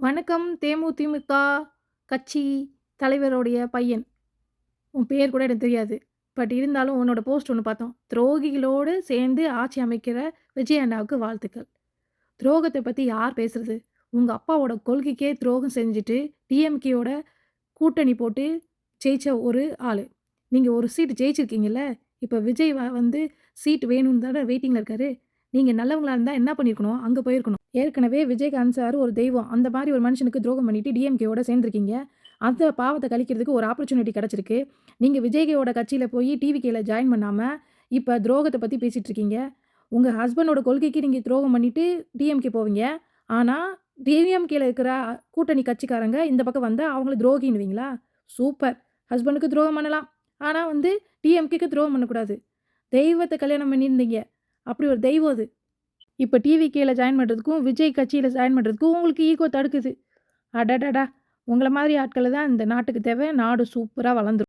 வணக்கம். தேமுதிமுக கட்சி தலைவருடைய பையன். உன் பேர் கூட எனக்கு தெரியாது. பட் இருந்தாலும் உன்னோட போஸ்ட் ஒண்ணு பார்த்தோம். துரோகிகளோடு சேர்ந்து ஆட்சி அமைக்கிற விஜய் அண்ணாவுக்கு வாழ்த்துக்கள். துரோகத்த பத்தி யார் பேசுறது? உங்க அப்பாவோட கொள்கைக்கே துரோகம் செஞ்சுட்டு, டிஎம்கேயோட கூட்டணி போட்டு ஜெயிச்ச ஒரு ஆளு. நீங்க ஒரு சீட் ஜெயிச்சிருக்கீங்கல்ல. இப்ப விஜய் வந்து சீட் வேணும்னு தானே வெயிட்டிங்ல இருக்காரு. நீங்க நல்லவங்களா இருந்தா என்ன பண்ணியிருக்கணும்? அங்க போயிருக்கணும். ஏற்கனவே விஜயகாந்த் சார் ஒரு தெய்வம். அந்த மாரி ஒரு மனுஷனுக்கு துரோகம் பண்ணிட்டு டிஎம்கேவோட சேர்ந்திருக்கீங்க. அந்த பாவத்த கழிக்கிறதுக்கு ஒரு ஆப்பர்ச்சுனிட்டி கிடைச்சிருக்கு. நீங்க விஜய்யோட கட்சியில போய் டிவிகேல ஜாயின் பண்ணாம, இப்ப துரோகத்த பத்தி பேசிட்டு இருக்கீங்க. உங்க ஹஸ்பண்டோட கொள்கைக்கு நீங்க துரோகம் பண்ணிட்டு டிஎம்கே போவீங்க. ஆனா, டிஎம்கேல இருக்கிற கூட்டணி கட்சிக்காரங்க இந்த பக்கம் வந்தா அவங்கள துரோகின்னுவீங்களா? சூப்பர்! ஹஸ்பண்டுக்கு துரோகம் பண்ணலாம். ஆனா வந்து டிஎம்கேக்கு துரோகம் பண்ணக்கூடாது. தெய்வத்த கல்யாணம் பண்ணியிருந்தீங்க. அப்படி ஒரு தெய்வம் அது. இப்ப டிவிகேல ஜாயின் பண்றதுக்கும், விஜய் கட்சியில ஜாயின் பண்றதுக்கும் உங்களுக்கு ஈகோ தடுக்குது. அடடடா! உங்கள மாரி ஆட்கள தான் இந்த நாட்டுக்கு தேவை. நாடு சூப்பரா வளர்ந்துரும்.